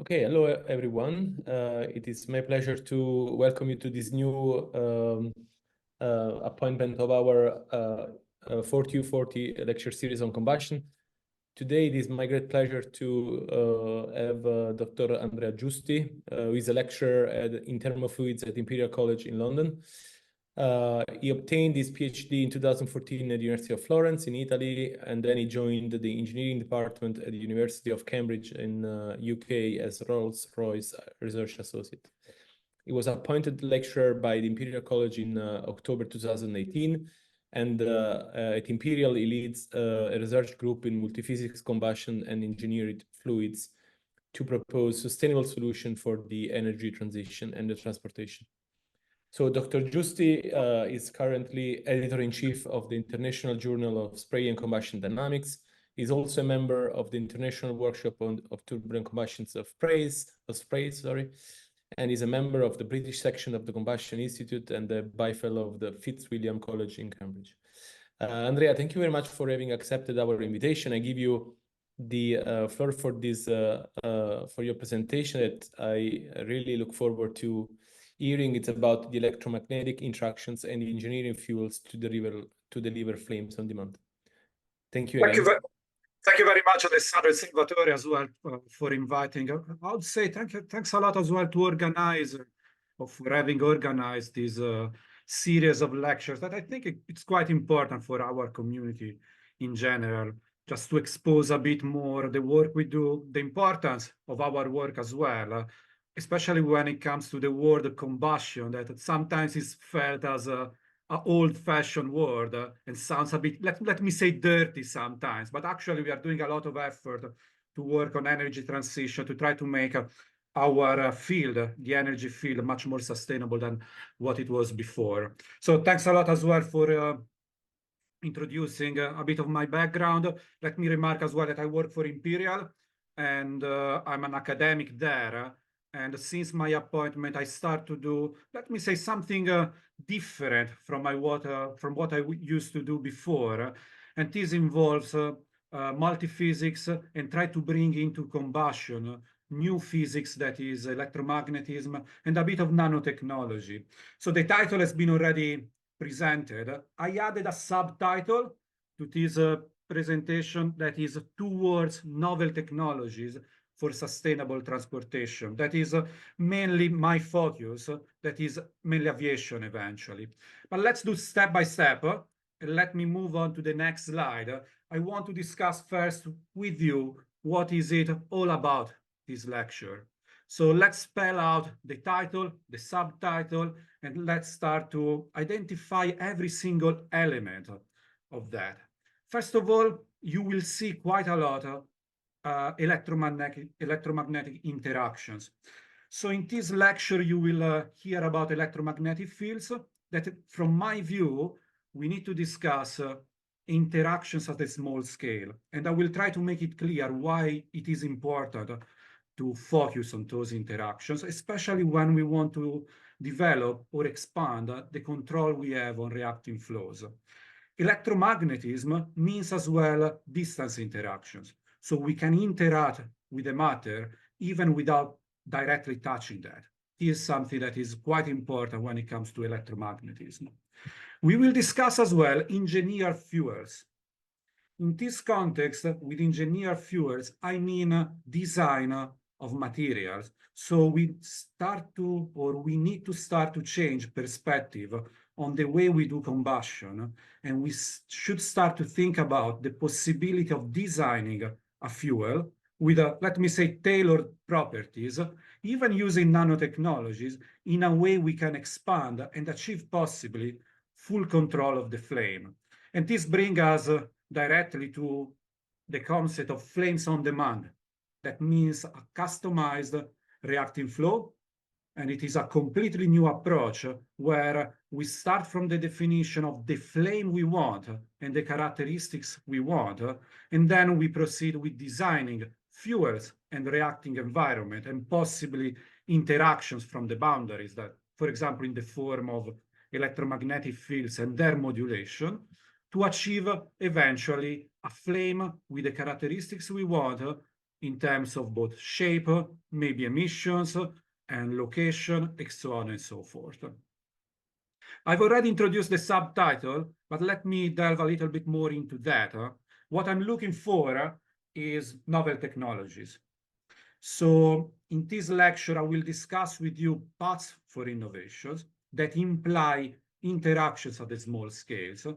Okay, hello everyone. It is my pleasure to welcome you to this new appointment of our 4Q40 lecture series on combustion. Today, it is my great pleasure to have Dr. Andrea Giusti, who is a lecturer in thermofluids at Imperial College in London. He obtained his PhD in 2014 at the University of Florence in Italy, and then he joined the engineering department at the University of Cambridge in UK as Rolls-Royce Research Associate. He was appointed lecturer by the Imperial College in October 2018, and at Imperial he leads a research group in multiphysics, combustion, and engineered fluids to propose sustainable solutions for the energy transition and the transportation. So Dr. Giusti is currently editor-in-chief of the International Journal of Spray and Combustion Dynamics. He's also a member of the International Workshop of Turbulent Combustions of Sprays, and is a member of the British section of the Combustion Institute and the By-Fellow of the Fitzwilliam College in Cambridge. Andrea, thank you very much for having accepted our invitation. I give you the floor for this for your presentation that I really look forward to hearing. It's about the electromagnetic interactions and engineering fuels to deliver flames on demand. Thank you again. Thank you very much, Alessandro and Salvatore, as well, for inviting. I would say thanks a lot as well to for having organized this series of lectures that I think it's quite important for our community in general, just to expose a bit more the work we do, the importance of our work as well, especially when it comes to the word combustion, that sometimes is felt as a old-fashioned word and sounds a bit, let me say, dirty sometimes. But actually, we are doing a lot of effort to work on energy transition, to try to make our field, the energy field, much more sustainable than what it was before. So thanks a lot as well for introducing a bit of my background. Let me remark as well that I work for Imperial, and I'm an academic there. And since my appointment, I start to do, let me say, something different from what I used to do before. And this involves multi-physics and try to bring into combustion new physics, that is electromagnetism, and a bit of nanotechnology. So the title has been already presented. I added a subtitle to this presentation that is towards novel technologies for sustainable transportation. That is mainly my focus, that is mainly aviation eventually. But let's do step by step, and let me move on to the next slide. I want to discuss first with you what is it all about, this lecture. So let's spell out the title, the subtitle, and let's start to identify every single element of that. First of all, you will see quite a lot of electromagnetic interactions. So in this lecture, you will hear about electromagnetic fields that, from my view, we need to discuss interactions at a small scale. And I will try to make it clear why it is important to focus on those interactions, especially when we want to develop or expand the control we have on reacting flows. Electromagnetism means as well distance interactions. So we can interact with the matter even without directly touching that. This is something that is quite important when it comes to electromagnetism. We will discuss as well engineered fuels. In this context, with engineered fuels, I mean design of materials. So we need to start to change perspective on the way we do combustion, and we should start to think about the possibility of designing a fuel with, let me say, tailored properties, even using nanotechnologies, in a way we can expand and achieve possibly full control of the flame. And this brings us directly to the concept of flames on demand. That means a customized reacting flow, and it is a completely new approach where we start from the definition of the flame we want and the characteristics we want, and then we proceed with designing fuels and reacting environment and possibly interactions from the boundaries that, for example, in the form of electromagnetic fields and their modulation, to achieve eventually a flame with the characteristics we want in terms of both shape, maybe emissions, and location, and so on and so forth. I've already introduced the subtitle, but let me delve a little bit more into that. What I'm looking for is novel technologies. So in this lecture, I will discuss with you paths for innovations that imply interactions at the small scales.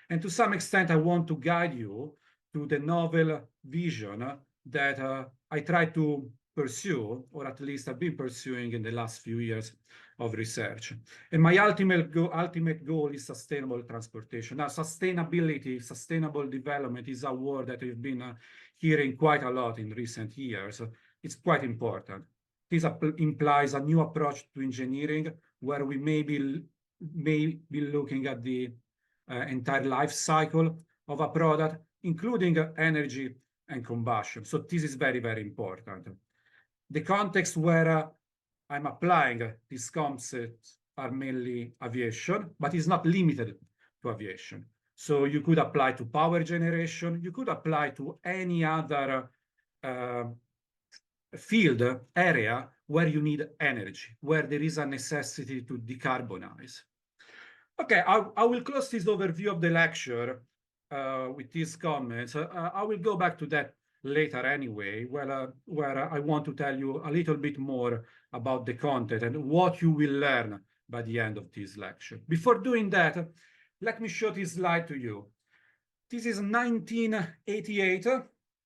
And to some extent, I want to guide you to the novel vision that I try to pursue, or at least I've been pursuing in the last few years of research. And my ultimate goal is sustainable transportation. Now, sustainability, sustainable development is a word that we've been hearing quite a lot in recent years. It's quite important. This implies a new approach to engineering where we may be looking at the entire life cycle of a product, including energy and combustion. So this is very, very important. The context where I'm applying these concepts are mainly aviation, but it's not limited to aviation. So you could apply to power generation, you could apply to any other field area where you need energy, where there is a necessity to decarbonize. Okay, I will close this overview of the lecture with these comments. I will go back to that later anyway, where I want to tell you a little bit more about the content and what you will learn by the end of this lecture. Before doing that, let me show this slide to you. This is 1988.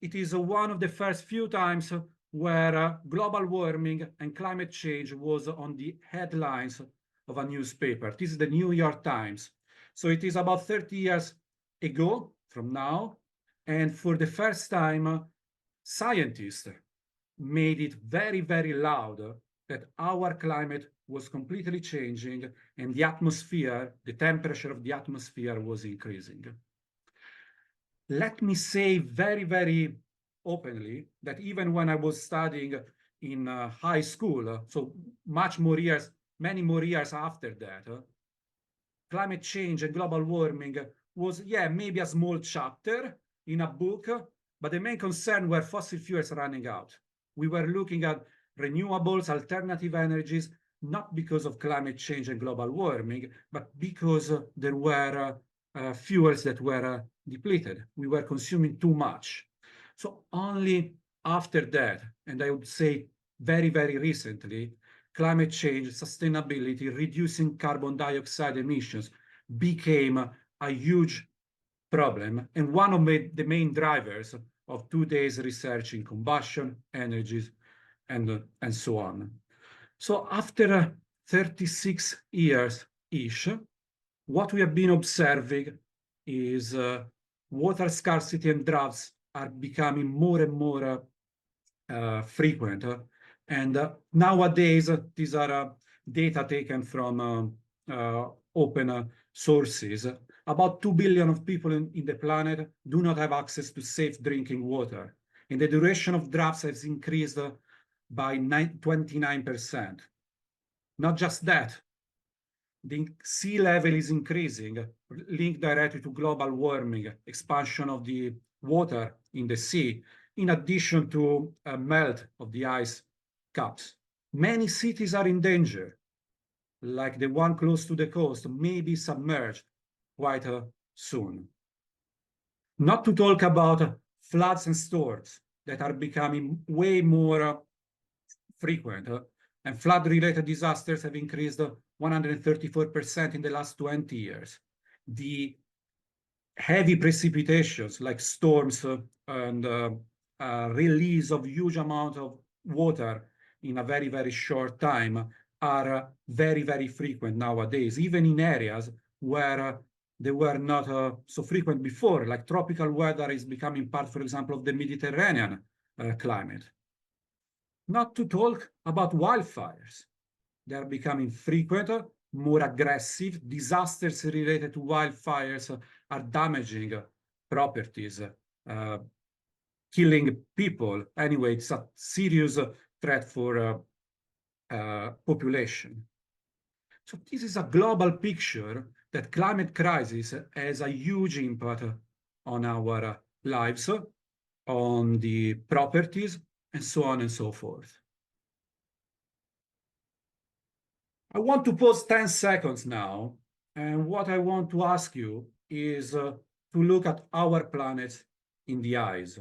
It is one of the first few times where global warming and climate change was on the headlines of a newspaper. This is the New York Times. So it is about 30 years ago from now. And for the first time, scientists made it very, very loud that our climate was completely changing and the atmosphere, the temperature of the atmosphere was increasing. Let me say very, very openly that even when I was studying in high school, so many more years after that, climate change and global warming was, maybe a small chapter in a book, but the main concern were fossil fuels running out. We were looking at renewables, alternative energies, not because of climate change and global warming, but because there were fuels that were depleted. We were consuming too much. So only after that, and I would say very, very recently, climate change, sustainability, reducing carbon dioxide emissions became a huge problem and one of the main drivers of today's research in combustion, energies, and so on. So after 36 years-ish, what we have been observing is water scarcity and droughts are becoming more and more frequent. And nowadays, these are data taken from open sources. About 2 billion of people in the planet do not have access to safe drinking water. And the duration of droughts has increased by 29%. Not just that, the sea level is increasing, linked directly to global warming, expansion of the water in the sea, in addition to a melt of the ice caps. Many cities are in danger, like the one close to the coast, may be submerged quite soon. Not to talk about floods and storms that are becoming way more frequent, and flood-related disasters have increased 134% in the last 20 years. The heavy precipitations like storms and release of huge amount of water in a very, very short time are very, very frequent nowadays, even in areas where they were not so frequent before, like tropical weather is becoming part, for example, of the Mediterranean climate. Not to talk about wildfires. They are becoming frequent, more aggressive. Disasters related to wildfires are damaging properties, killing people. Anyway, it's a serious threat for population. So this is a global picture that climate crisis has a huge impact on our lives, on the properties, and so on and so forth. I want to pause 10 seconds now, and what I want to ask you is to look at our planet in the eyes.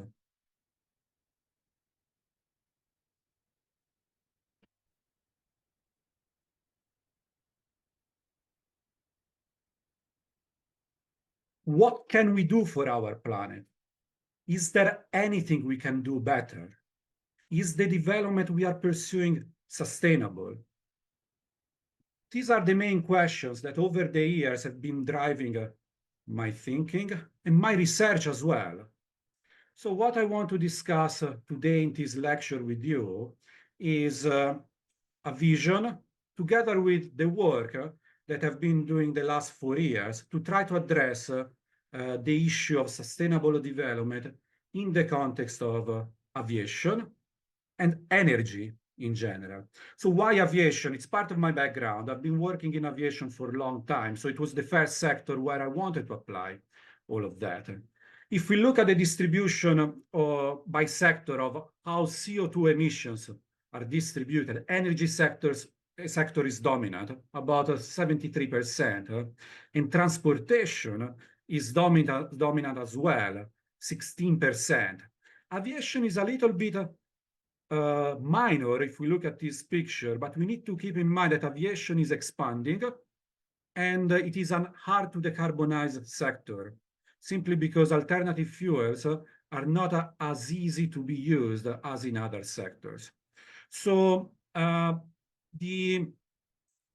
What can we do for our planet? Is there anything we can do better? Is the development we are pursuing sustainable? These are the main questions that over the years have been driving my thinking and my research as well. So what I want to discuss today in this lecture with you is a vision together with the work that I've been doing the last 4 years to try to address the issue of sustainable development in the context of aviation and energy in general. So why aviation? It's part of my background. I've been working in aviation for a long time, so it was the first sector where I wanted to apply all of that. If we look at the distribution by sector of how CO2 emissions are distributed, energy sector is dominant, about 73%, and transportation is dominant as well, 16%. Aviation is a little bit minor if we look at this picture, but we need to keep in mind that aviation is expanding and it is a hard to decarbonize sector, simply because alternative fuels are not as easy to be used as in other sectors. So the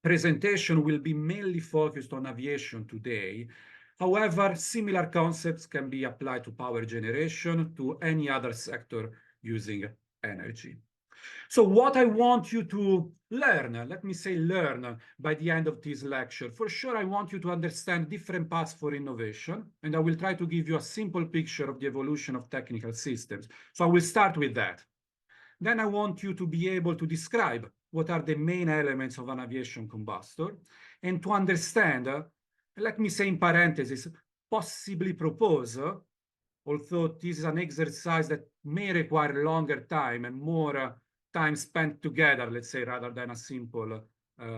presentation will be mainly focused on aviation today. However, similar concepts can be applied to power generation, to any other sector using energy. So what I want you to learn, let me say learn, by the end of this lecture, for sure I want you to understand different paths for innovation, and I will try to give you a simple picture of the evolution of technical systems. So I will start with that. Then I want you to be able to describe what are the main elements of an aviation combustor, and to understand, let me say in parentheses, possibly propose, although this is an exercise that may require longer time and more time spent together, let's say, rather than a simple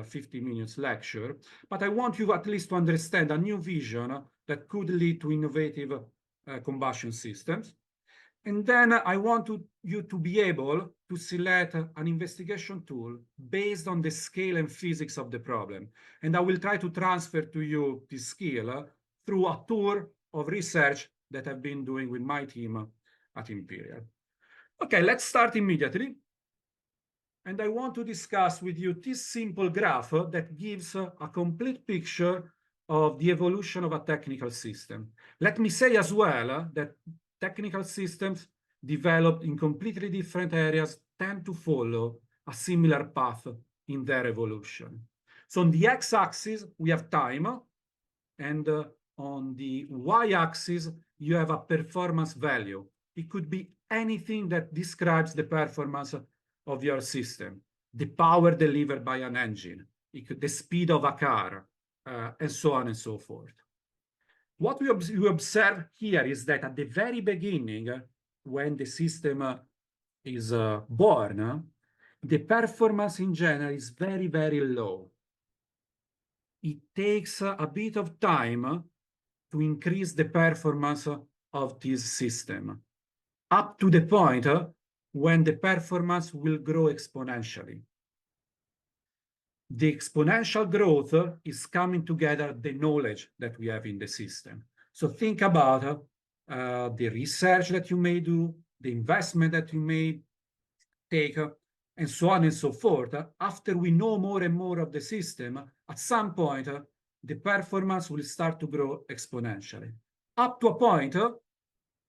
50 minutes lecture. But I want you at least to understand a new vision that could lead to innovative combustion systems. And then I want you to be able to select an investigation tool based on the scale and physics of the problem. And I will try to transfer to you this skill through a tour of research that I've been doing with my team at Imperial. Okay, let's start immediately. And I want to discuss with you this simple graph that gives a complete picture of the evolution of a technical system. Let me say as well that technical systems developed in completely different areas tend to follow a similar path in their evolution. So on the x-axis, we have time, and on the y-axis, you have a performance value. It could be anything that describes the performance of your system, the power delivered by an engine, the speed of a car, and so on and so forth. What we observe here is that at the very beginning, when the system is born, the performance in general is very, very low. It takes a bit of time to increase the performance of this system, up to the point when the performance will grow exponentially. The exponential growth is coming together the knowledge that we have in the system. So think about the research that you may do, the investment that you may take, and so on and so forth. After we know more and more of the system, at some point, the performance will start to grow exponentially, up to a point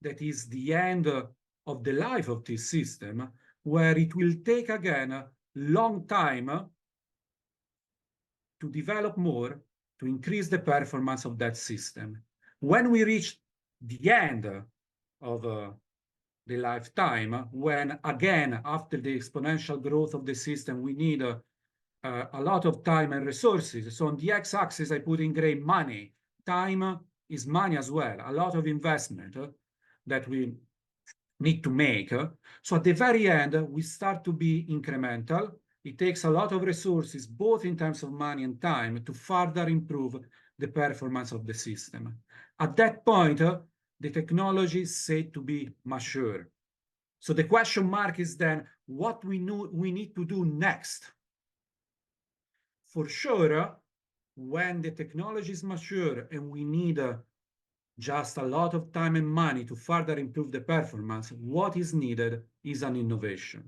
that is the end of the life of this system, where it will take again a long time to develop more, to increase the performance of that system. When we reach the end of the lifetime, when again, after the exponential growth of the system, we need a lot of time and resources. So on the x-axis, I put in gray money. Time is money as well, a lot of investment that we need to make. So at the very end, we start to be incremental. It takes a lot of resources, both in terms of money and time, to further improve the performance of the system. At that point, the technology is said to be mature. So the question mark is then what we need to do next. For sure, when the technology is mature and we need just a lot of time and money to further improve the performance, what is needed is an innovation.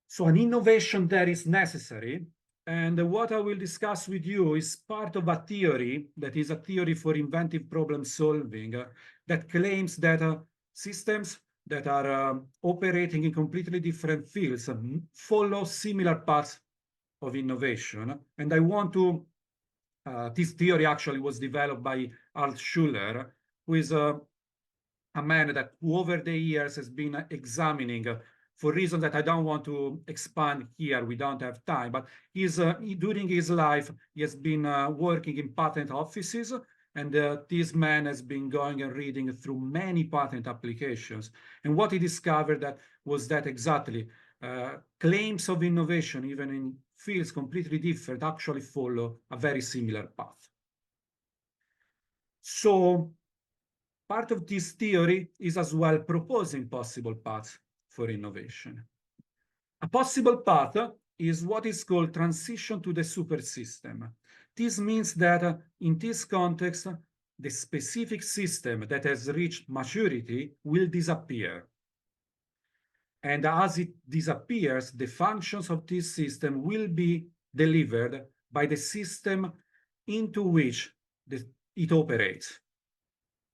So an innovation that is necessary, and what I will discuss with you is part of a theory that is a theory for inventive problem solving that claims that systems that are operating in completely different fields follow similar paths of innovation. And I want to, this theory actually was developed by Altshuler, who is a man that over the years has been examining for reasons that I don't want to expand here, we don't have time, but during his life, he has been working in patent offices, and this man has been going and reading through many patent applications. And what he discovered was that exactly claims of innovation, even in fields completely different, actually follow a very similar path. So part of this theory is as well proposing possible paths for innovation. A possible path is what is called transition to the supersystem. This means that in this context, the specific system that has reached maturity will disappear. And as it disappears, the functions of this system will be delivered by the system into which it operates.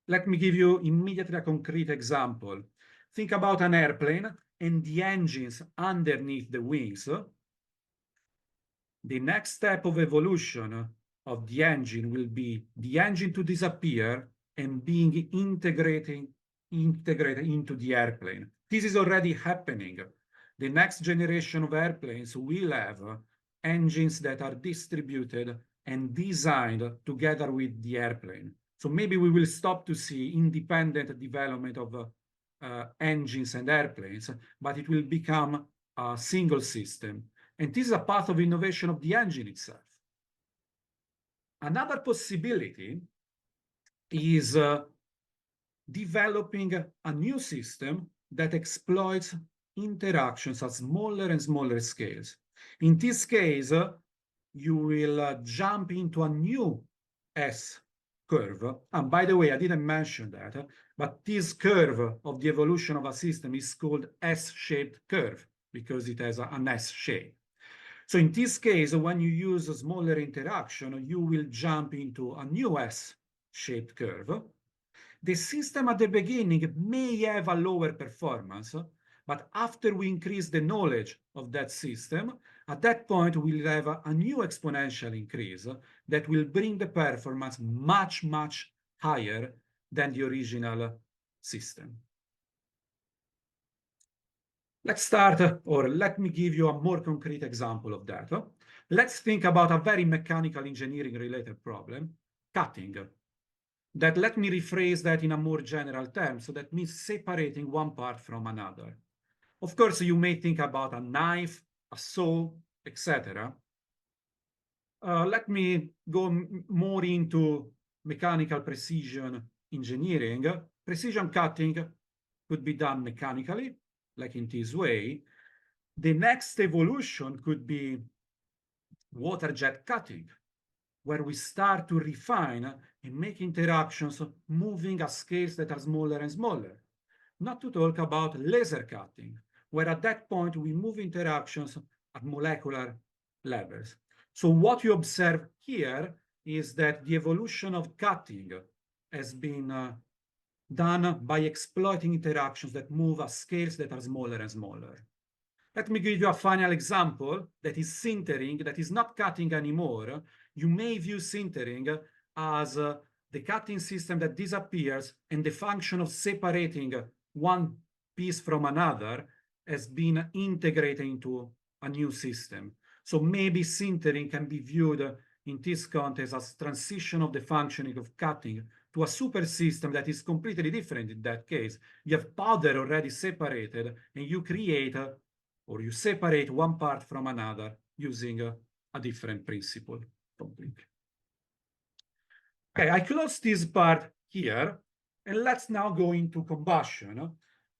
Let me give you immediately a concrete example. Think about an airplane and the engines underneath the wings. The next step of evolution of the engine will be the engine to disappear and being integrated into the airplane. This is already happening. The next generation of airplanes will have engines that are distributed and designed together with the airplane. So maybe we will stop to see independent development of engines and airplanes, but it will become a single system. And this is a path of innovation of the engine itself. Another possibility is developing a new system that exploits interactions at smaller and smaller scales. In this case, you will jump into a new S curve. And by the way, I didn't mention that, but this curve of the evolution of a system is called S-shaped curve because it has an S shape. So in this case, when you use a smaller interaction, you will jump into a new S-shaped curve. The system at the beginning may have a lower performance, but after we increase the knowledge of that system, at that point, we'll have a new exponential increase that will bring the performance much, much higher than the original system. Let's start, or let me give you a more concrete example of that. Let's think about a very mechanical engineering related problem, cutting. That let me rephrase that in a more general term. So that means separating one part from another. Of course, you may think about a knife, a saw, etc. Let me go more into mechanical precision engineering. Precision cutting could be done mechanically, like in this way. The next evolution could be water jet cutting, where we start to refine and make interactions moving at scales that are smaller and smaller. Not to talk about laser cutting, where at that point we move interactions at molecular levels. So what you observe here is that the evolution of cutting has been done by exploiting interactions that move at scales that are smaller and smaller. Let me give you a final example that is sintering, that is not cutting anymore. You may view sintering as the cutting system that disappears and the function of separating one piece from another has been integrated into a new system. So maybe sintering can be viewed in this context as transition of the functioning of cutting to a super system that is completely different in that case. You have powder already separated, and you create or you separate one part from another using a different principle completely. Okay, I close this part here, and let's now go into combustion.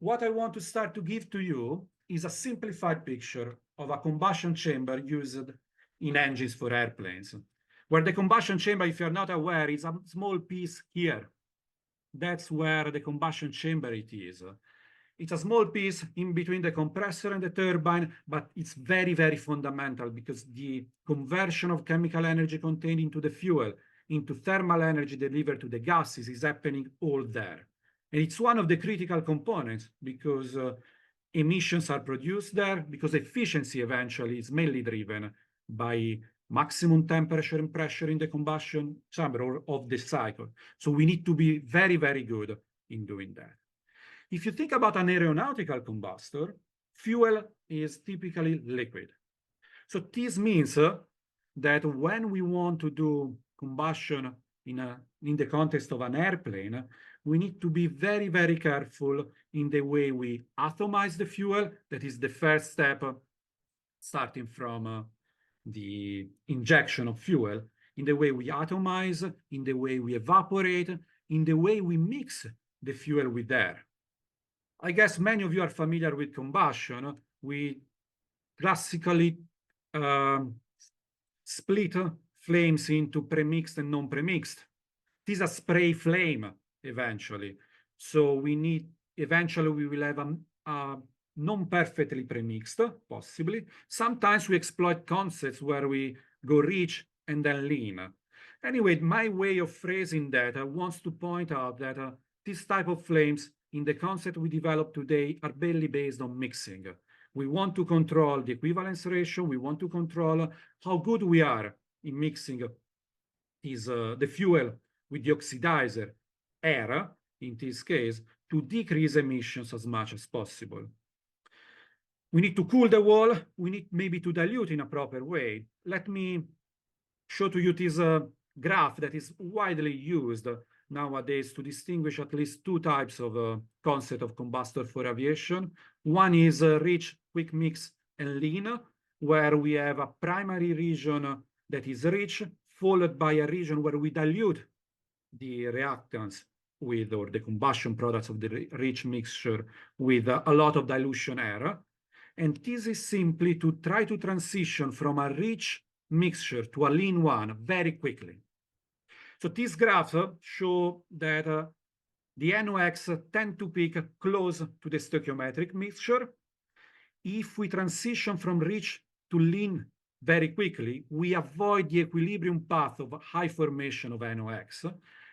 What I want to start to give to you is a simplified picture of a combustion chamber used in engines for airplanes, where the combustion chamber, if you're not aware, is a small piece here. That's where the combustion chamber it is. It's a small piece in between the compressor and the turbine, but it's very, very fundamental because the conversion of chemical energy contained into the fuel into thermal energy delivered to the gases is happening all there. And it's one of the critical components because emissions are produced there, because efficiency eventually is mainly driven by maximum temperature and pressure in the combustion chamber or of the cycle. So we need to be very, very good in doing that. If you think about an aeronautical combustor, fuel is typically liquid. So this means that when we want to do combustion in the context of an airplane, we need to be very, very careful in the way we atomize the fuel. That is the first step, starting from the injection of fuel, in the way we atomize, in the way we evaporate, in the way we mix the fuel with air. I guess many of you are familiar with combustion. We classically split flames into premixed and non-premixed. It is a spray flame eventually. So we will have a non-perfectly premixed, possibly. Sometimes we exploit concepts where we go rich and then lean. Anyway, my way of phrasing that wants to point out that this type of flames in the concept we develop today are barely based on mixing. We want to control the equivalence ratio. We want to control how good we are in mixing the fuel with the oxidizer, air, in this case, to decrease emissions as much as possible. We need to cool the wall. We need maybe to dilute in a proper way. Let me show to you this graph that is widely used nowadays to distinguish at least two types of concept of combustor for aviation. One is rich, quick mix, and lean, where we have a primary region that is rich, followed by a region where we dilute the reactants with, or the combustion products of the rich mixture with a lot of dilution air. And this is simply to try to transition from a rich mixture to a lean one very quickly. So these graphs show that the NOx tend to peak close to the stoichiometric mixture. If we transition from rich to lean very quickly, we avoid the equilibrium path of high formation of NOx,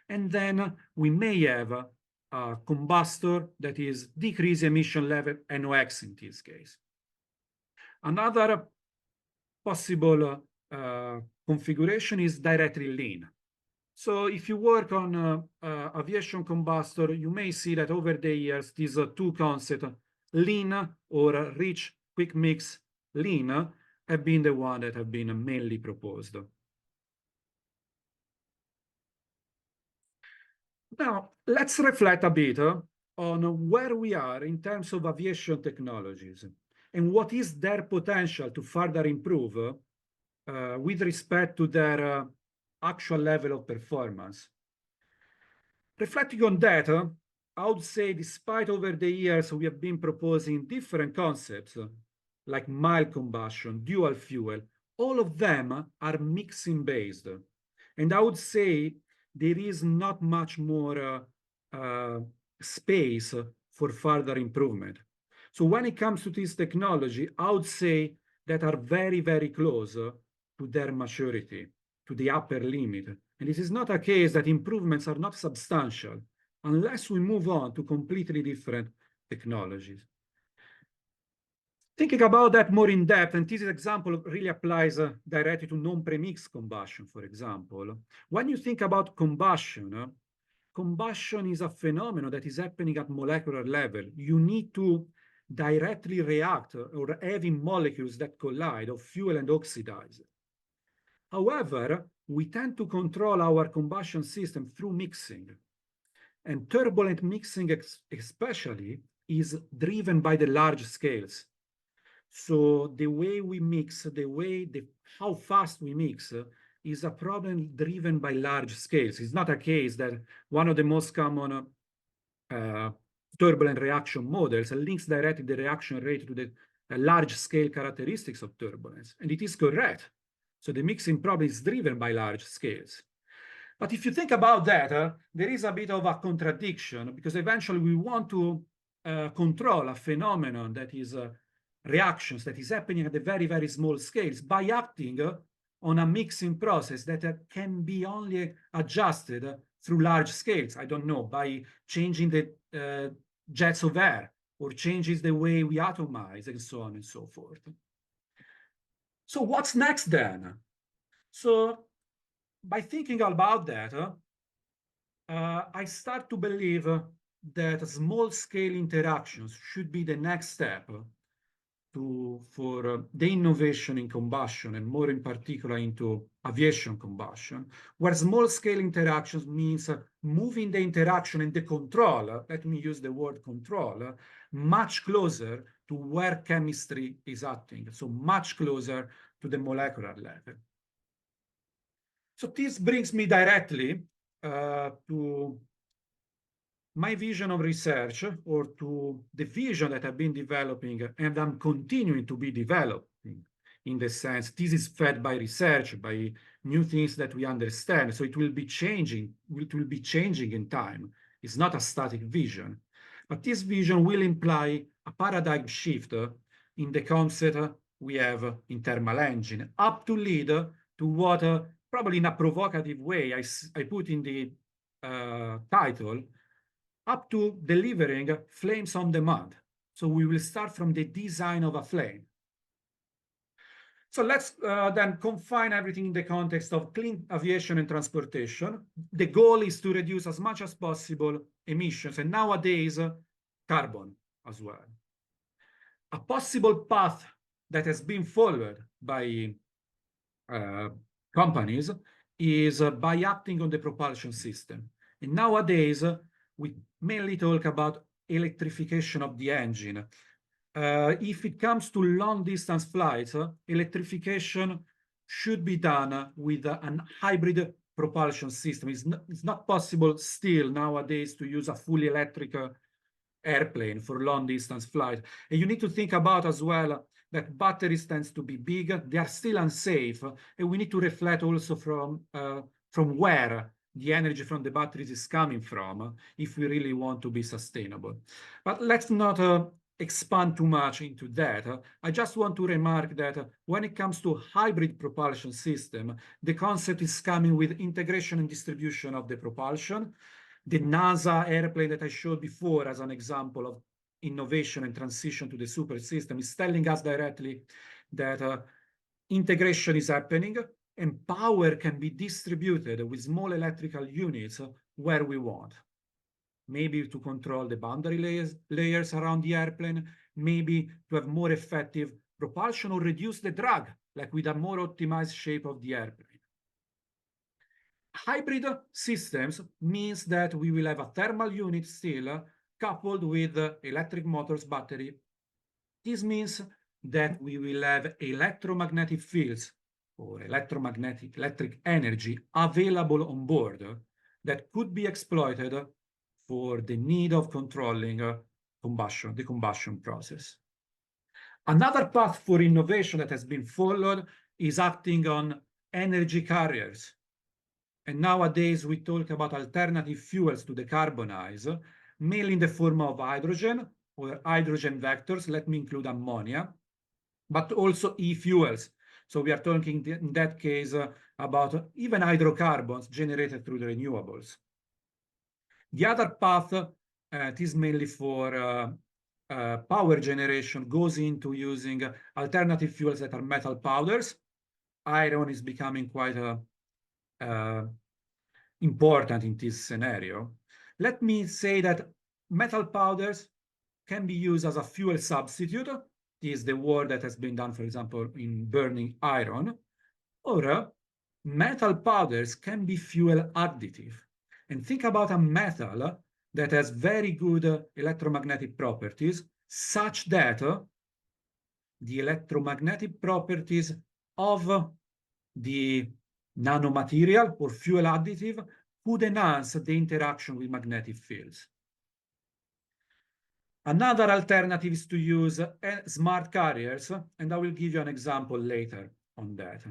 and then we may have a combustor that is decreased emission level NOx in this case. Another possible configuration is directly lean. So if you work on aviation combustor, you may see that over the years, these two concepts, lean or rich, quick mix, lean, have been the one that have been mainly proposed. Now, let's reflect a bit on where we are in terms of aviation technologies and what is their potential to further improve with respect to their actual level of performance. Reflecting on that, I would say despite over the years we have been proposing different concepts like mild combustion, dual fuel, all of them are mixing based. And I would say there is not much more space for further improvement. So when it comes to this technology, I would say that are very, very close to their maturity, to the upper limit. And this is not a case that improvements are not substantial unless we move on to completely different technologies. Thinking about that more in depth, and this example really applies directly to non-premixed combustion, for example. When you think about combustion, combustion is a phenomenon that is happening at molecular level. You need to directly react or having molecules that collide of fuel and oxidizer. However, we tend to control our combustion system through mixing. And turbulent mixing especially is driven by the large scales. So the way we mix, how fast we mix is a problem driven by large scales. It's not a case that one of the most common turbulent reaction models links directly the reaction rate to the large scale characteristics of turbulence. And it is correct. So the mixing problem is driven by large scales. But if you think about that, there is a bit of a contradiction, because eventually we want to control a phenomenon that is reactions that is happening at the very, very small scales by acting on a mixing process that can be only adjusted through large scales. I don't know, by changing the jets of air, or changes the way we atomize, and so on and so forth. So what's next then? So by thinking about that, I start to believe that small-scale interactions should be the next step for the innovation in combustion, and more in particular into aviation combustion, where small-scale interactions means moving the interaction and the control, let me use the word control, much closer to where chemistry is acting, so much closer to the molecular level. So this brings me directly to my vision of research, or to the vision that I've been developing and I'm continuing to be developing. In the sense, this is fed by research, by new things that we understand. So it will be changing. It will be changing in time. It's not a static vision, but this vision will imply a paradigm shift in the concept we have in thermal engine, up to lead to what, probably in a provocative way, I put in the title, up to delivering flames on demand. So we will start from the design of a flame. So let's then confine everything in the context of clean aviation and transportation. The goal is to reduce as much as possible emissions, and nowadays carbon as well. A possible path that has been followed by companies is by acting on the propulsion system. And nowadays, we mainly talk about electrification of the engine. If it comes to long-distance flights, electrification should be done with an hybrid propulsion system. It's not possible still nowadays to use a fully electric airplane for long-distance flight. And you need to think about as well that batteries tend to be big, they are still unsafe, and we need to reflect also from where the energy from the batteries is coming from, if we really want to be sustainable. But let's not expand too much into that. I just want to remark that when it comes to hybrid propulsion system, the concept is coming with integration and distribution of the propulsion. The NASA airplane that I showed before as an example of innovation and transition to the super system is telling us directly that integration is happening, and power can be distributed with small electrical units where we want. Maybe to control the boundary layers around the airplane, maybe to have more effective propulsion or reduce the drag, like with a more optimized shape of the airplane. Hybrid systems means that we will have a thermal unit still coupled with electric motors battery. This means that we will have electromagnetic fields or electric energy available on board that could be exploited for the need of controlling the combustion process. Another path for innovation that has been followed is acting on energy carriers. And nowadays we talk about alternative fuels to decarbonize, mainly in the form of hydrogen or hydrogen vectors. Let me include ammonia, but also e-fuels. So we are talking in that case about even hydrocarbons generated through the renewables. The other path, it is mainly for power generation, goes into using alternative fuels that are metal powders. Iron is becoming quite important in this scenario. Let me say that metal powders can be used as a fuel substitute. This is the work that has been done, for example, in burning iron. Or metal powders can be fuel additive. And think about a metal that has very good electromagnetic properties, such that the electromagnetic properties of the nanomaterial or fuel additive could enhance the interaction with magnetic fields. Another alternative is to use smart carriers, and I will give you an example later on that.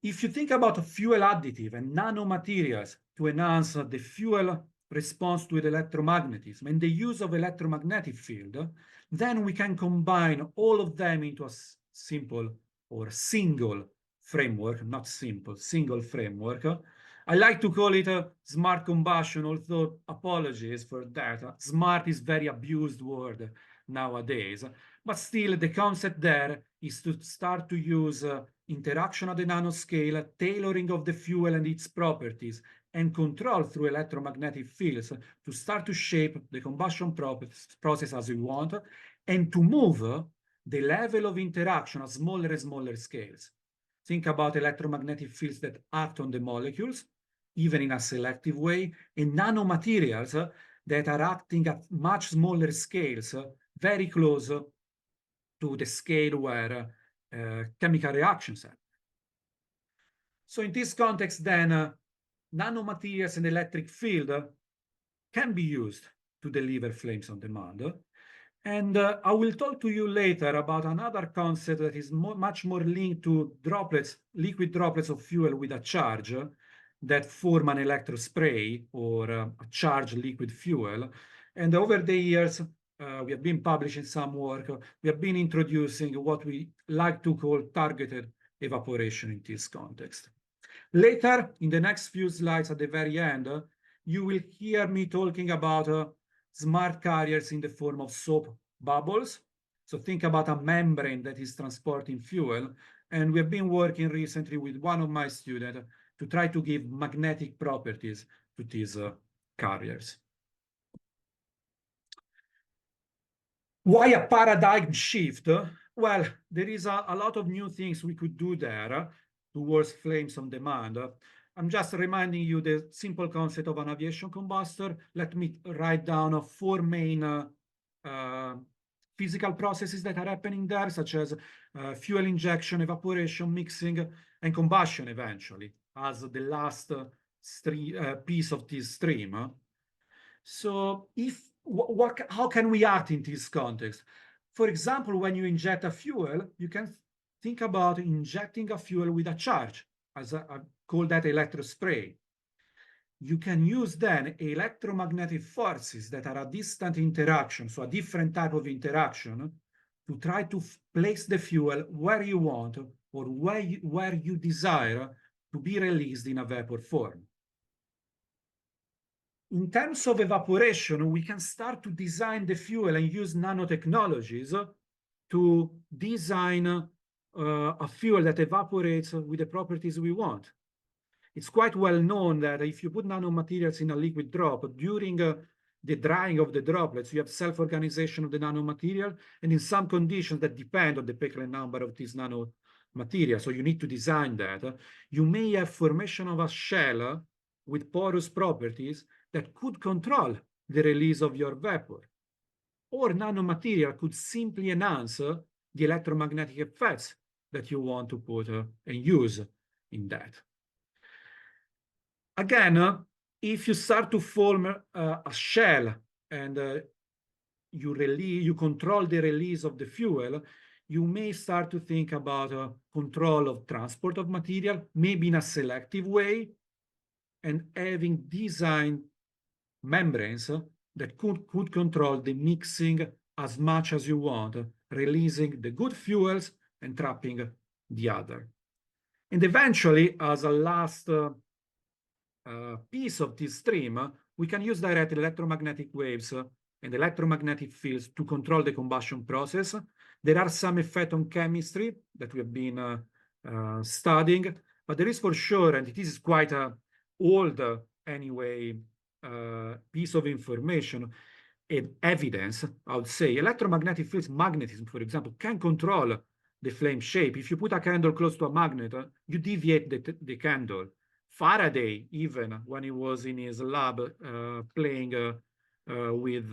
If you think about a fuel additive and nanomaterials to enhance the fuel response to the electromagnetism and the use of electromagnetic field, then we can combine all of them into a simple or single framework, not simple, single framework. I like to call it a smart combustion, although apologies for that. Smart is very abused word nowadays, but still the concept there is to start to use interaction at the nanoscale, tailoring of the fuel and its properties, and control through electromagnetic fields to start to shape the combustion process as we want, and to move the level of interaction at smaller and smaller scales. Think about electromagnetic fields that act on the molecules, even in a selective way, and nanomaterials that are acting at much smaller scales, very close to the scale where chemical reactions happen. So in this context, then, nanomaterials and electric field can be used to deliver flames on demand. And I will talk to you later about another concept that is much more linked to droplets, liquid droplets of fuel with a charge that form an electrospray or a charged liquid fuel. And over the years, we have been publishing some work. We have been introducing what we like to call targeted evaporation in this context. Later, in the next few slides at the very end, you will hear me talking about smart carriers in the form of soap bubbles. So think about a membrane that is transporting fuel. And we have been working recently with one of my students to try to give magnetic properties to these carriers. Why a paradigm shift? Well, there is a lot of new things we could do there towards flames on demand. I'm just reminding you the simple concept of an aviation combustor. Let me write down 4 main physical processes that are happening there, such as fuel injection, evaporation, mixing, and combustion eventually, as the last piece of this stream. So how can we act in this context? For example, when you inject a fuel, you can think about injecting a fuel with a charge, as I call that electrospray. You can use then electromagnetic forces that are a distant interaction, so a different type of interaction, to try to place the fuel where you want or where you desire to be released in a vapor form. In terms of evaporation, we can start to design the fuel and use nanotechnologies to design a fuel that evaporates with the properties we want. It's quite well known that if you put nanomaterials in a liquid drop, during the drying of the droplets, you have self-organization of the nanomaterial, and in some conditions that depend on the Peclet number of this nanomaterial, so you need to design that, you may have formation of a shell with porous properties that could control the release of your vapor. Or nanomaterial could simply enhance the electromagnetic effects that you want to put and use in that. Again, if you start to form a shell and you control the release of the fuel, you may start to think about control of transport of material, maybe in a selective way, and having designed membranes that could control the mixing as much as you want, releasing the good fuels and trapping the other. And eventually, as a last piece of this stream, we can use direct electromagnetic waves and electromagnetic fields to control the combustion process. There are some effects on chemistry that we have been studying, but there is for sure, and this is quite an old anyway piece of information and evidence, I would say, electromagnetic fields, magnetism, for example, can control the flame shape. If you put a candle close to a magnet, you deviate the candle Faraday, even when he was in his lab playing with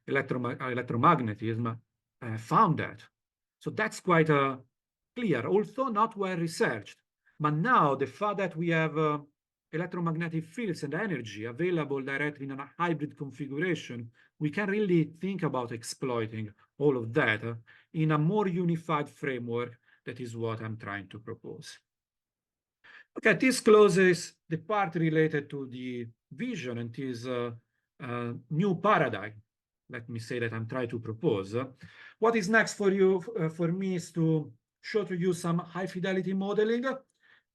electromagnetism, found that. So that's quite clear, although not well researched. But now the fact that we have electromagnetic fields and energy available directly in a hybrid configuration, we can really think about exploiting all of that in a more unified framework. That is what I'm trying to propose. Okay, this closes the part related to the vision and this new paradigm, let me say, that I'm trying to propose. What is next for you, for me, is to show to you some high fidelity modeling.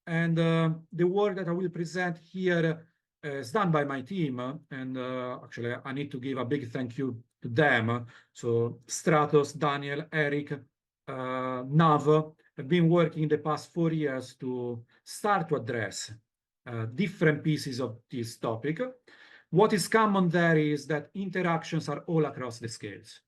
And the work that I will present here is done by my team. And actually, I need to give a big thank you to them. So Stratos, Daniel, Eric, Nav have been working in the past 4 years to start to address different pieces of this topic. What is common there is that interactions are all across the scales.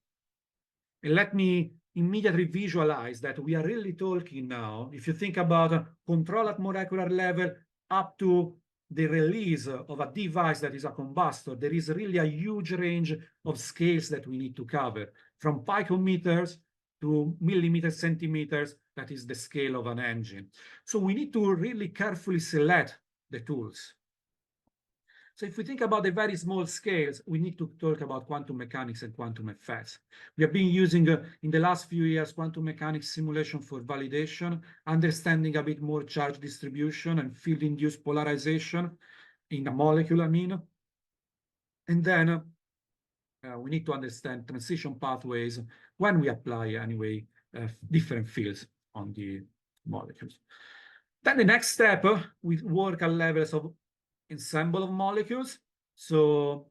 And let me immediately visualize that we are really talking now, if you think about control at molecular level up to the release of a device that is a combustor, there is really a huge range of scales that we need to cover, from picometers to millimeters, centimeters, that is the scale of an engine. So we need to really carefully select the tools. So if we think about the very small scales, we need to talk about quantum mechanics and quantum effects. We have been using, in the last few years, quantum mechanics simulation for validation, understanding a bit more charge distribution and field-induced polarization in a molecule, I mean. And then we need to understand transition pathways when we apply, anyway, different fields on the molecules. Then the next step, we work at levels of ensemble of molecules. So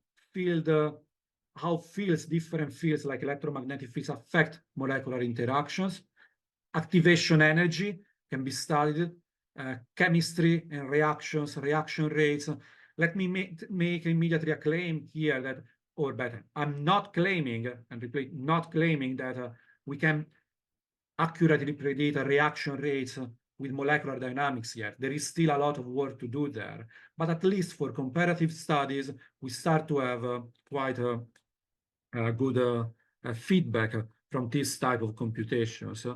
how fields, different fields like electromagnetic fields affect molecular interactions. Activation energy can be studied, chemistry and reactions, reaction rates. Let me make immediately a claim here that, or better, I'm not claiming, and repeat, not claiming that we can accurately predict reaction rates with molecular dynamics yet. There is still a lot of work to do there. But at least for comparative studies, we start to have quite a good feedback from this type of computations.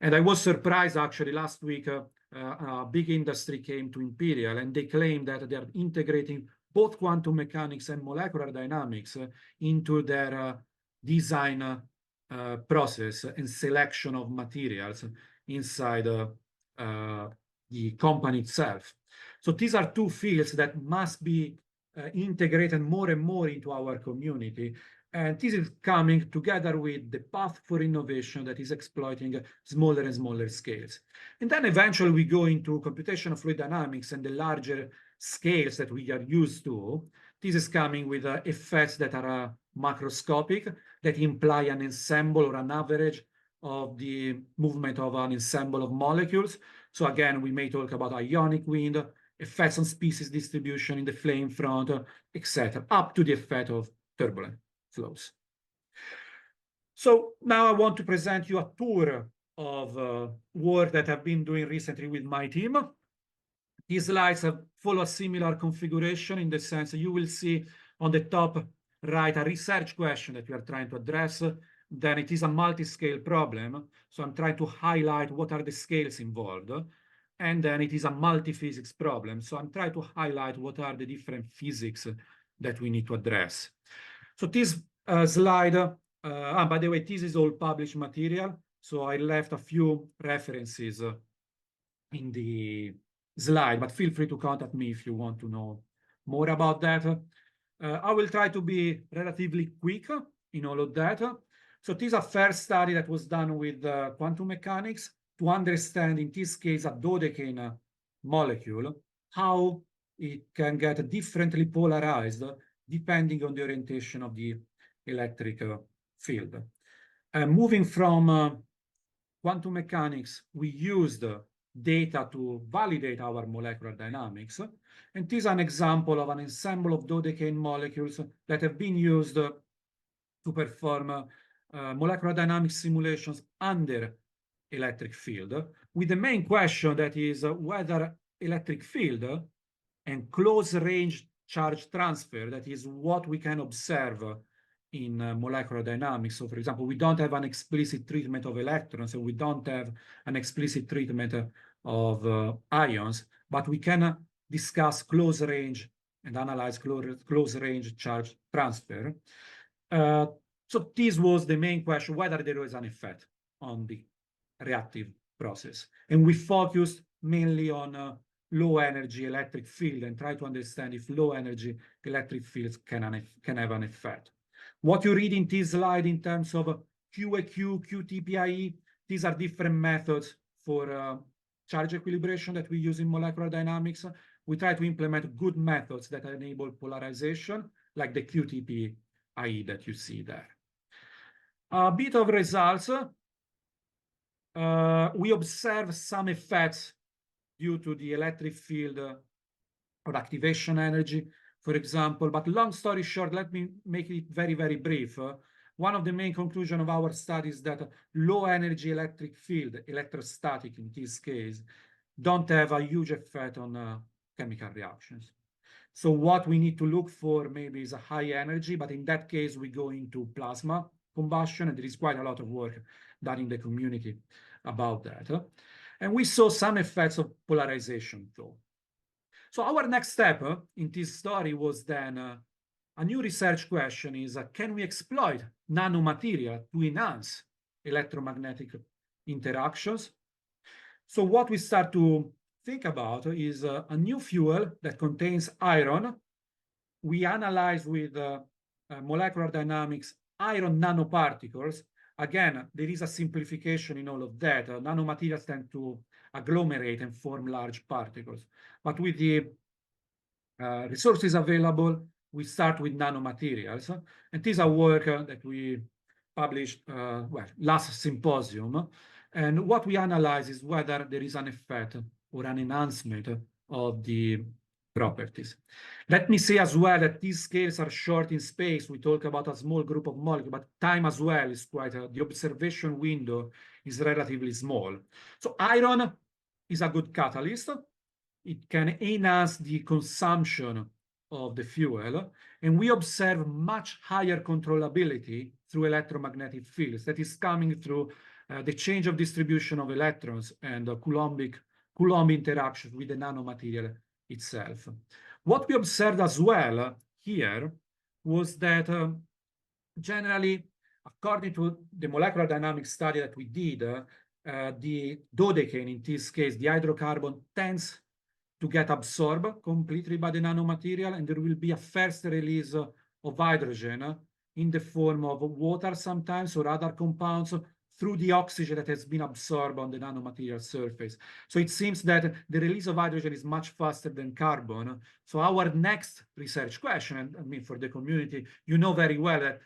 And I was surprised, actually, last week, a big industry came to Imperial, and they claimed that they are integrating both quantum mechanics and molecular dynamics into their design process and selection of materials inside the company itself. So these are two fields that must be integrated more and more into our community. And this is coming together with the path for innovation that is exploiting smaller and smaller scales. And then eventually we go into computational fluid dynamics and the larger scales that we are used to. This is coming with effects that are macroscopic, that imply an ensemble or an average of the movement of an ensemble of molecules. So again, we may talk about ionic wind, effects on species distribution in the flame front, etc., up to the effect of turbulent flows. So now I want to present you a tour of work that I've been doing recently with my team. These slides follow a similar configuration in the sense that you will see on the top right a research question that we are trying to address. Then it is a multi-scale problem. So I'm trying to highlight what are the scales involved. And then it is a multi-physics problem. So I'm trying to highlight what are the different physics that we need to address. So this slide, by the way, this is all published material. So I left a few references in the slide, but feel free to contact me if you want to know more about that. I will try to be relatively quick in all of that. So this is a first study that was done with quantum mechanics to understand, in this case, a dodecane molecule, how it can get differently polarized depending on the orientation of the electric field. Moving from quantum mechanics, we used data to validate our molecular dynamics. And this is an example of an ensemble of dodecane molecules that have been used to perform molecular dynamics simulations under electric field, with the main question that is whether electric field and close-range charge transfer, that is what we can observe in molecular dynamics. So, for example, we don't have an explicit treatment of electrons, and we don't have an explicit treatment of ions, but we can discuss close-range and analyze close-range charge transfer. So this was the main question, whether there was an effect on the reactive process. And we focused mainly on low energy electric field and try to understand if low energy electric fields can have an effect. What you read in this slide in terms of QEQ, QTPIE, these are different methods for charge equilibration that we use in molecular dynamics. We try to implement good methods that enable polarization, like the QTPIE that you see there. A bit of results. We observe some effects due to the electric field or activation energy, for example. But long story short, let me make it very, very brief. One of the main conclusions of our study is that low energy electric field, electrostatic in this case, don't have a huge effect on chemical reactions. So what we need to look for maybe is a high energy, but in that case, we go into plasma combustion, and there is quite a lot of work done in the community about that. And we saw some effects of polarization, though. So our next step in this story was then a new research question is, can we exploit nanomaterial to enhance electromagnetic interactions? So what we start to think about is a new fuel that contains iron. We analyze with molecular dynamics iron nanoparticles. Again, there is a simplification in all of that. Nanomaterials tend to agglomerate and form large particles. But with the resources available, we start with nanomaterials. And this is a work that we published last symposium. And what we analyze is whether there is an effect or an enhancement of the properties. Let me say as well that these scales are short in space. We talk about a small group of molecules, but time as well is quite, the observation window is relatively small. So iron is a good catalyst. It can enhance the consumption of the fuel, and we observe much higher controllability through electromagnetic fields that is coming through the change of distribution of electrons and Coulomb interactions with the nanomaterial itself. What we observed as well here was that generally, according to the molecular dynamics study that we did, the dodecane, in this case, the hydrocarbon, tends to get absorbed completely by the nanomaterial, and there will be a first release of hydrogen in the form of water sometimes or other compounds through the oxygen that has been absorbed on the nanomaterial surface. So it seems that the release of hydrogen is much faster than carbon. So our next research question, and I mean for the community, you know very well that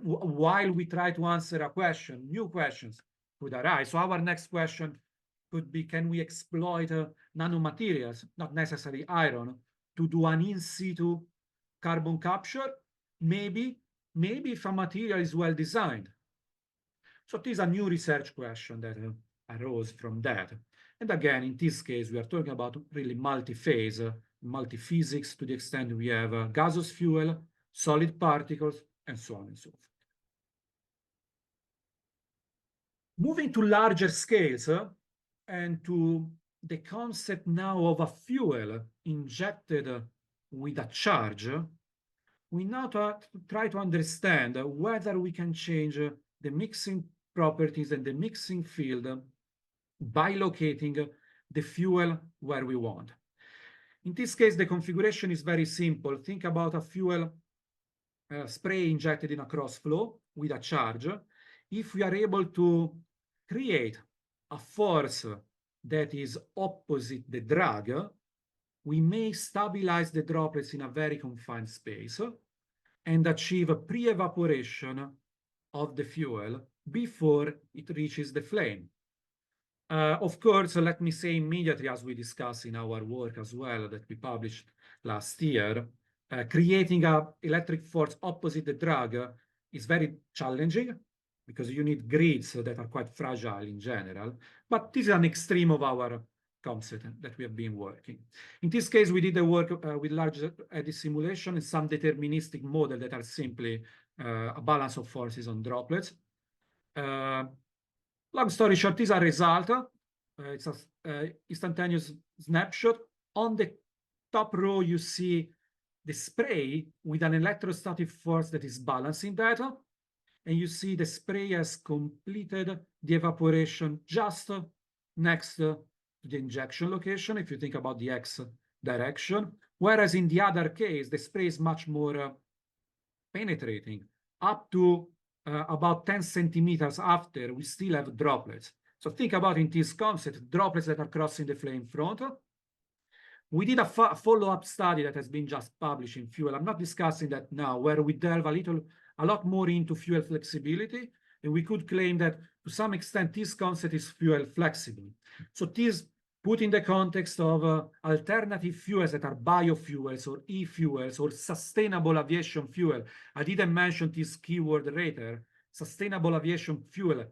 while we try to answer a question, new questions could arise. So our next question could be, can we exploit nanomaterials, not necessarily iron, to do an in situ carbon capture? Maybe if a material is well designed. So this is a new research question that arose from that. And again, in this case, we are talking about really multi-phase, multi-physics to the extent we have gaseous fuel, solid particles, and so on and so forth. Moving to larger scales and to the concept now of a fuel injected with a charge, we now try to understand whether we can change the mixing properties and the mixing field by locating the fuel where we want. In this case, the configuration is very simple. Think about a fuel spray injected in a cross flow with a charge. If we are able to create a force that is opposite the drag, we may stabilize the droplets in a very confined space and achieve a pre-evaporation of the fuel before it reaches the flame. Of course, let me say immediately, as we discussed in our work as well that we published last year, creating an electric force opposite the drag is very challenging because you need grids that are quite fragile in general. But this is an extreme of our concept that we have been working. In this case, we did the work with large eddy simulation and some deterministic model that are simply a balance of forces on droplets. Long story short, these are result. It's an instantaneous snapshot. On the top row, you see the spray with an electrostatic force that is balancing that. And you see the spray has completed the evaporation just next to the injection location, if you think about the X direction. Whereas in the other case, the spray is much more penetrating. Up to about 10 centimeters after, we still have droplets. So think about in this concept, droplets that are crossing the flame front. We did a follow-up study that has been just published in Fuel. I'm not discussing that now, where we delve a lot more into fuel flexibility, and we could claim that to some extent this concept is fuel flexible. So this put in the context of alternative fuels that are biofuels or e-fuels or sustainable aviation fuel. I didn't mention this keyword later, sustainable aviation fuel,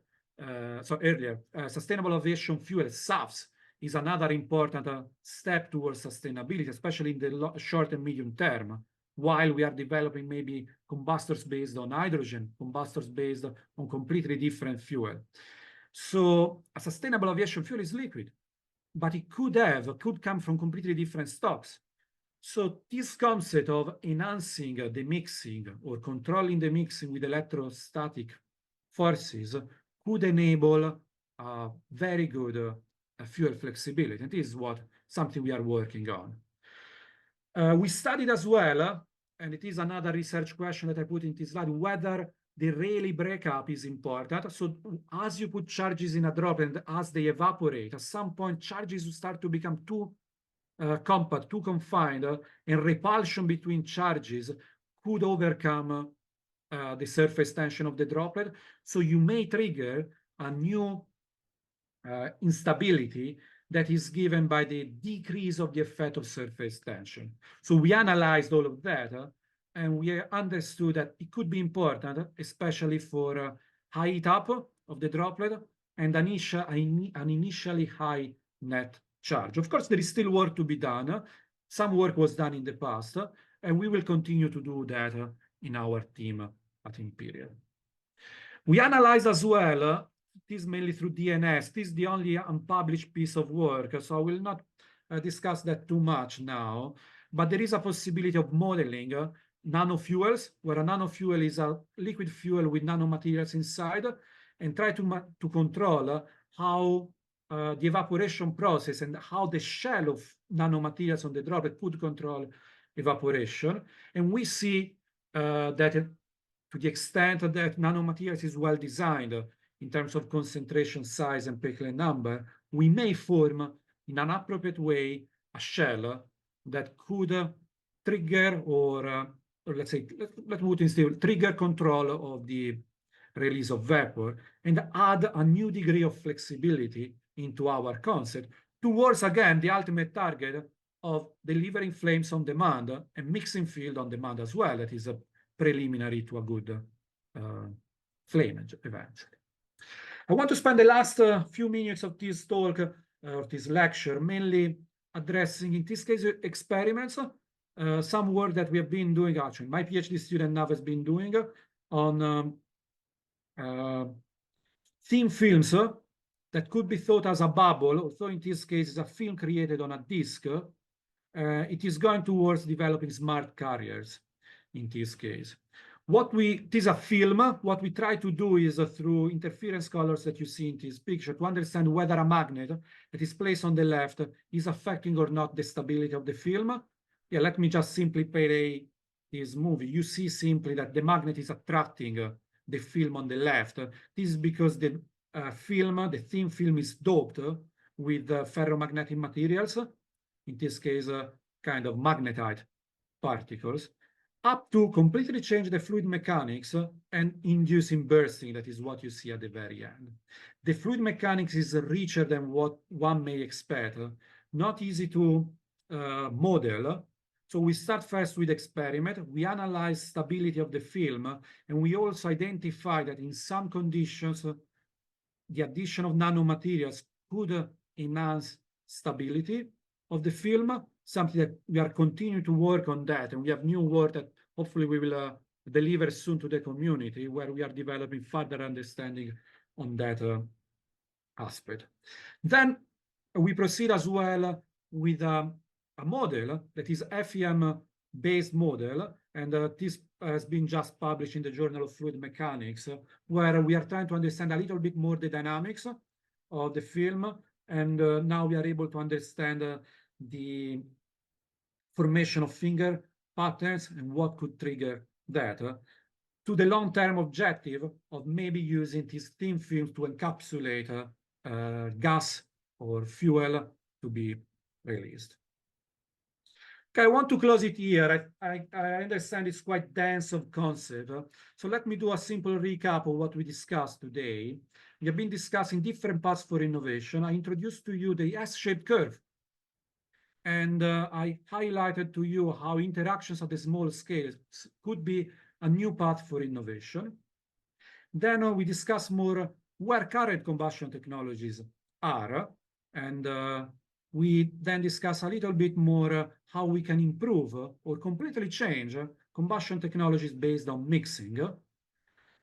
sustainable aviation fuel, SAFs, is another important step towards sustainability, especially in the short and medium term, while we are developing maybe combustors based on hydrogen, combustors based on completely different fuel. So a sustainable aviation fuel is liquid, but it could come from completely different stocks. So this concept of enhancing the mixing or controlling the mixing with electrostatic forces could enable very good fuel flexibility. And this is something we are working on. We studied as well, and it is another research question that I put in this slide, whether the Rayleigh breakup is important. So as you put charges in a droplet and as they evaporate, at some point charges will start to become too compact, too confined, and repulsion between charges could overcome the surface tension of the droplet. So you may trigger a new instability that is given by the decrease of the effect of surface tension. So we analyzed all of that, and we understood that it could be important, especially for height up of the droplet and an initially high net charge. Of course, there is still work to be done. Some work was done in the past, and we will continue to do that in our team at Imperial. We analyzed as well, this mainly through DNS. This is the only unpublished piece of work, so I will not discuss that too much now, but there is a possibility of modeling nanofuels, where a nanofuel is a liquid fuel with nanomaterials inside, and try to control how the evaporation process and how the shell of nanomaterials on the droplet could control evaporation. And we see that to the extent that nanomaterials is well designed in terms of concentration, size, and Peclet number, we may form in an appropriate way a shell that could trigger or let's say, let's put instead, trigger control of the release of vapor and add a new degree of flexibility into our concept towards, again, the ultimate target of delivering flames on demand and mixing field on demand as well. That is a preliminary to a good flame eventually. I want to spend the last few minutes of this talk, of this lecture, mainly addressing, in this case, experiments, some work that we have been doing, actually, my PhD student Nav has been doing on thin films that could be thought as a bubble, although in this case it's a film created on a disk. It is going towards developing smart carriers in this case. It is a film. What we try to do is through interference colors that you see in this picture to understand whether a magnet that is placed on the left is affecting or not the stability of the film. Yeah, let me just simply play this movie. You see simply that the magnet is attracting the film on the left. This is because the thin film is doped with ferromagnetic materials, in this case, kind of magnetite particles, up to completely change the fluid mechanics and inducing bursting. That is what you see at the very end. The fluid mechanics is richer than what one may expect, not easy to model. So we start first with experiment, we analyze stability of the film, and we also identify that in some conditions, the addition of nanomaterials could enhance stability of the film, something that we are continuing to work on that, and we have new work that hopefully we will deliver soon to the community, where we are developing further understanding on that aspect. Then we proceed as well with a model that is FEM-based model, and this has been just published in the Journal of Fluid Mechanics, where we are trying to understand a little bit more the dynamics of the film, and now we are able to understand the formation of finger patterns and what could trigger that, to the long-term objective of maybe using these thin films to encapsulate gas or fuel to be released. Okay, I want to close it here. I understand it's quite dense of concept. So let me do a simple recap of what we discussed today. We have been discussing different paths for innovation. I introduced to you the S-shaped curve. And I highlighted to you how interactions at the small scale could be a new path for innovation. Then we discussed more where current combustion technologies are, and we then discuss a little bit more how we can improve or completely change combustion technologies based on mixing.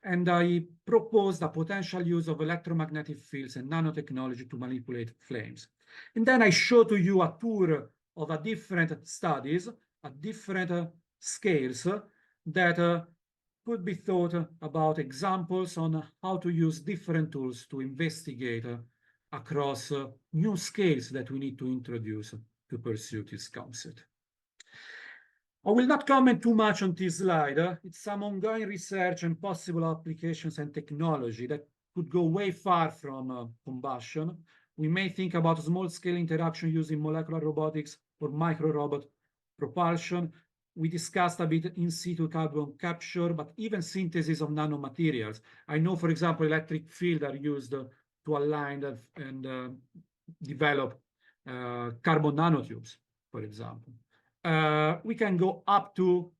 And I proposed a potential use of electromagnetic fields and nanotechnology to manipulate flames. And then I show to you a tour of a different studies at different scales that could be thought about examples on how to use different tools to investigate across new scales that we need to introduce to pursue this concept. I will not comment too much on this slide. It's some ongoing research and possible applications and technology that could go way far from combustion. We may think about small-scale interaction using molecular robotics or micro-robot propulsion. We discussed a bit in situ carbon capture, but even synthesis of nanomaterials. I know, for example, electric field are used to align and develop carbon nanotubes, for example. We can go up to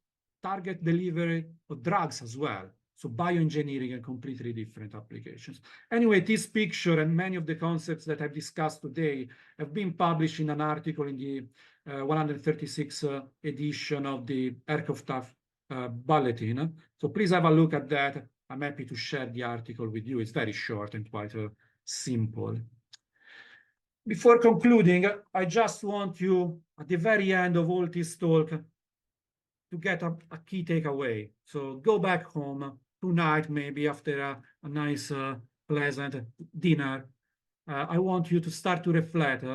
target delivery of drugs as well. So bioengineering and completely different applications. Anyway, this picture and many of the concepts that I've discussed today have been published in an article in the 136th edition of the Aircraft Bulletin. So please have a look at that. I'm happy to share the article with you. It's very short and quite simple. Before concluding, I just want you, at the very end of all this talk, to get a key takeaway. So go back home tonight, maybe after a nice, pleasant dinner. I want you to start to reflect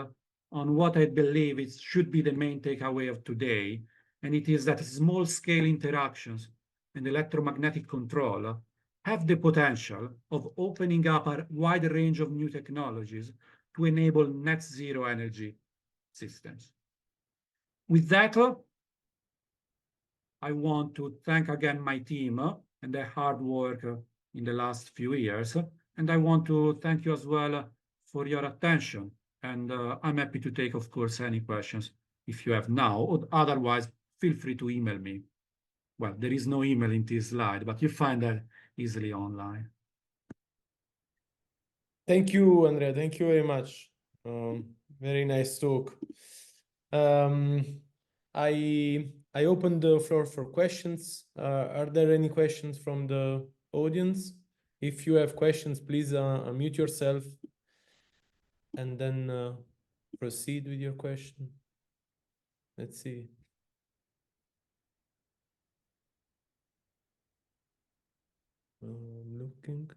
on what I believe it should be the main takeaway of today. And it is that small-scale interactions and electromagnetic control have the potential of opening up a wide range of new technologies to enable net zero energy systems. With that, I want to thank again my team and their hard work in the last few years. And I want to thank you as well for your attention. And I'm happy to take, of course, any questions if you have now, or otherwise, feel free to email me. Well, there is no email in this slide, but you find that easily online. Thank you, Andrea. Thank you very much. Very nice talk. I open the floor for questions. Are there any questions from the audience? If you have questions, please unmute yourself and then proceed with your question. Let's see. Looking.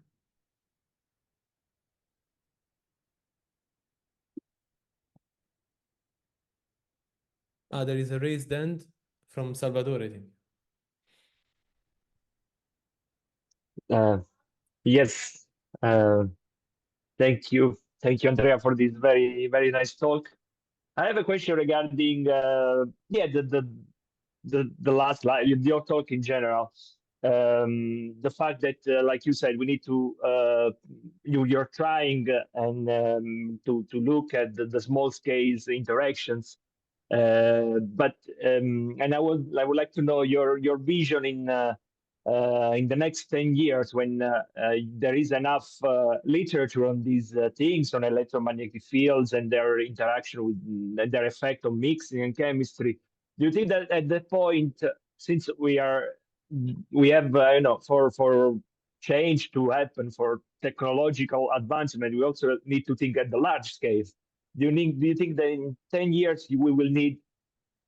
There is a raised hand from Salvatore, I think. Yes. Thank you. Thank you, Andrea, for this very, very nice talk. I have a question regarding the last slide, your talk in general. The fact that, like you said, we need to you're trying and to look at the small scale interactions, and I would like to know your vision in the next 10 years, when there is enough literature on these things, on electromagnetic fields and their interaction with their effect on mixing and chemistry, do you think that at that point, since we have for change to happen, for technological advancement, we also need to think at the large scale? Do you think that in 10 years we will need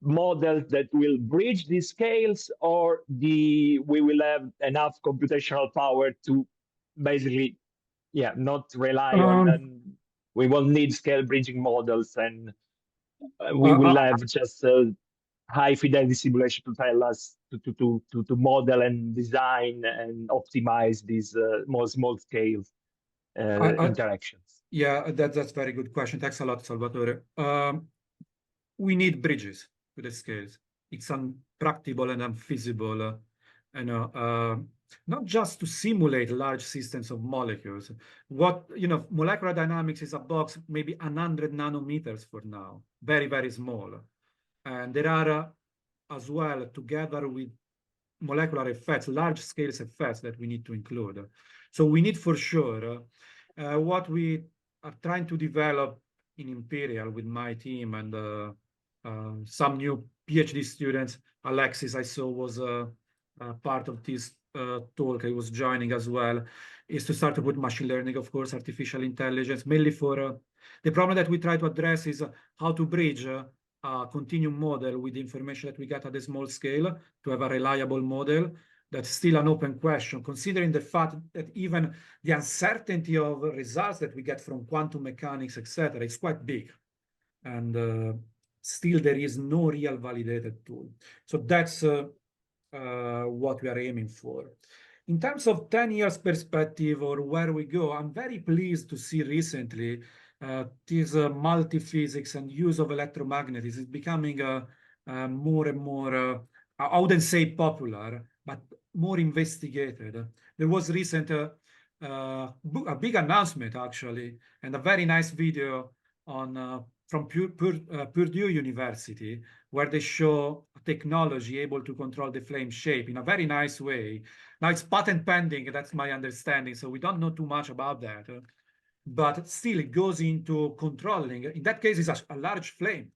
models that will bridge these scales, or we will have enough computational power to basically, not rely on we won't need scale bridging models, and we will have just high fidelity simulation to tell us to model and design and optimize these small scale interactions? Yeah, that's very good question. Thanks a lot, Salvatore. We need bridges to the scales. It's unpractical and unfeasible, not just to simulate large systems of molecules. Molecular dynamics is a box maybe 100 nanometers for now, very, very small. And there are as well, together with molecular effects, large scale effects that we need to include. So we need for sure what we are trying to develop in Imperial with my team and some new PhD students. Alexis, I saw, was part of this talk. I was joining as well, is to start to put machine learning, of course, artificial intelligence, mainly for the problem that we try to address is how to bridge a continuum model with the information that we get at a small scale to have a reliable model. That's still an open question, considering the fact that even the uncertainty of results that we get from quantum mechanics, etc., is quite big. And still there is no real validated tool. So that's what we are aiming for. In terms of 10 years perspective or where we go, I'm very pleased to see recently this multi-physics and use of electromagnetism is becoming more and more, I wouldn't say popular, but more investigated. There was recent a big announcement, actually, and a very nice video on from Purdue University, where they show a technology able to control the flame shape in a very nice way. Now it's patent pending, that's my understanding, so we don't know too much about that. But still it goes into controlling. In that case, it's a large flame.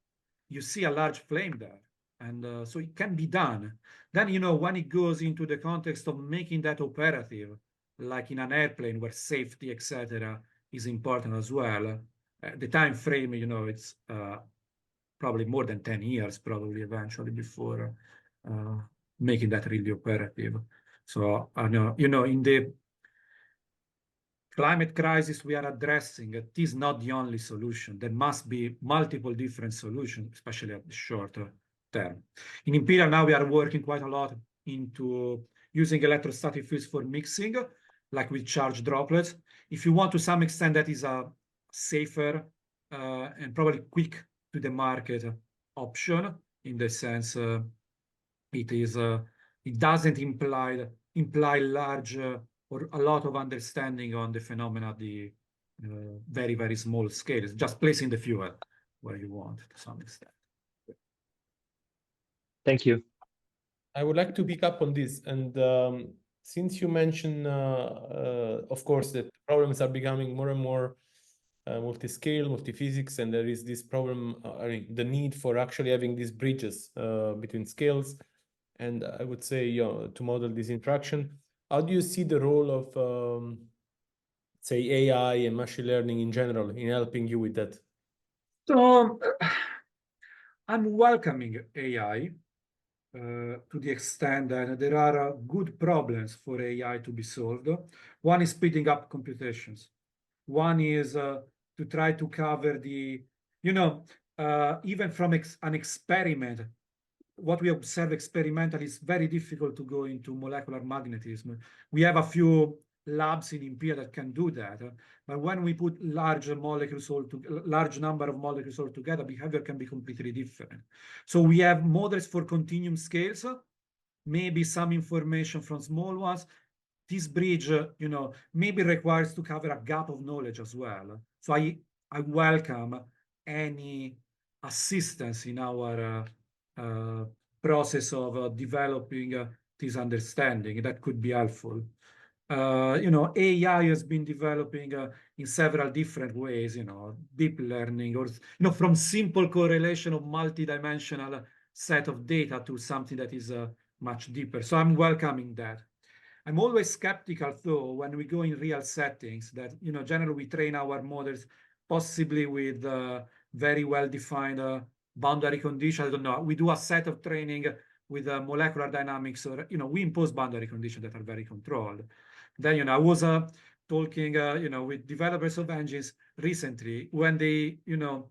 You see a large flame there. And so it can be done. Then, when it goes into the context of making that operative, like in an airplane where safety, etc., is important as well, the time frame, it's probably more than 10 years, probably eventually, before making that really operative. So, in the climate crisis we are addressing, it is not the only solution. There must be multiple different solutions, especially at the short term. In Imperial now we are working quite a lot into using electrostatic fields for mixing, like with charged droplets. If you want, to some extent, that is a safer and probably quick to the market option, in the sense it doesn't imply large or a lot of understanding on the phenomena at the very, very small scale. It's just placing the fuel where you want to some extent. Thank you. I would like to pick up on this. And since you mentioned, of course, that problems are becoming more and more multi-scale, multi-physics, and there is this problem, the need for actually having these bridges between scales, and I would say, to model this interaction. How do you see the role of, say, AI and machine learning in general in helping you with that? So I'm welcoming AI to the extent that there are good problems for AI to be solved. One is speeding up computations. One is to try to cover the, even from an experiment, what we observe experimentally is very difficult to go into molecular magnetism. We have a few labs in Imperial that can do that, but when we put large number of molecules all together, behavior can be completely different. So we have models for continuum scales, maybe some information from small ones. This bridge, maybe requires to cover a gap of knowledge as well. So I welcome any assistance in our process of developing this understanding. That could be helpful. You know, AI has been developing in several different ways, you know, deep learning, or, you know, from simple correlation of multidimensional set of data to something that is much deeper. So I'm welcoming that. I'm always skeptical, though, when we go in real settings that, you know, generally we train our models possibly with very well-defined boundary conditions. I don't know. We do a set of training with molecular dynamics, or, you know, we impose boundary conditions that are very controlled. Then, you know, I was talking, you know, with developers of engines recently when they, you know,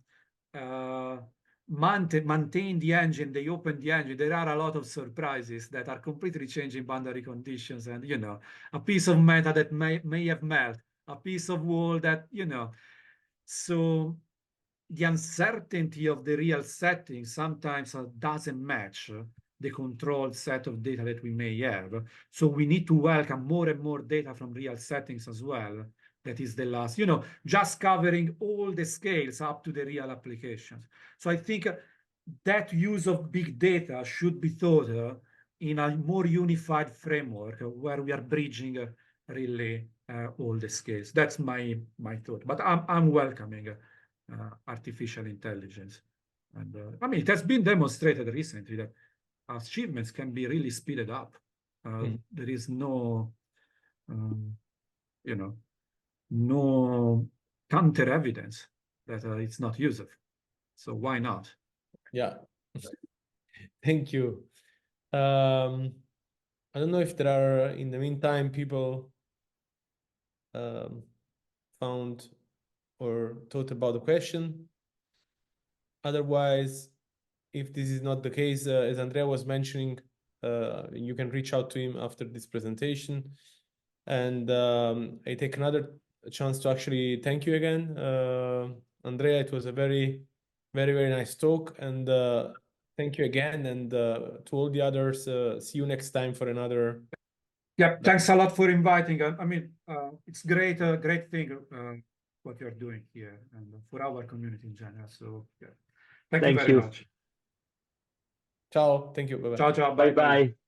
maintain the engine, they open the engine, there are a lot of surprises that are completely changing boundary conditions. And, you know, a piece of metal that may have melted, a piece of wall that, you know, so the uncertainty of the real setting sometimes doesn't match the controlled set of data that we may have. So we need to welcome more and more data from real settings as well. That is the last, you know, just covering all the scales up to the real applications. So I think that use of big data should be thought in a more unified framework where we are bridging really all the scales. That's my thought. But I'm welcoming artificial intelligence. And I mean, it has been demonstrated recently that achievements can be really speeded up. There is no, you know, no counter evidence that it's not useful. So why not? Yeah. Thank you. I don't know if there are, in the meantime, people found or thought about the question. Otherwise, if this is not the case, as Andrea was mentioning, you can reach out to him after this presentation. And I take another chance to actually thank you again, Andrea. It was a very, very, very nice talk. And thank you again. And to all the others, see you next time for another. Yeah, thanks a lot for inviting. I mean, it's great thing what you're doing here and for our community in general. So yeah, thank you very much. Ciao. Thank you. Bye-bye. Ciao, ciao. Bye-bye.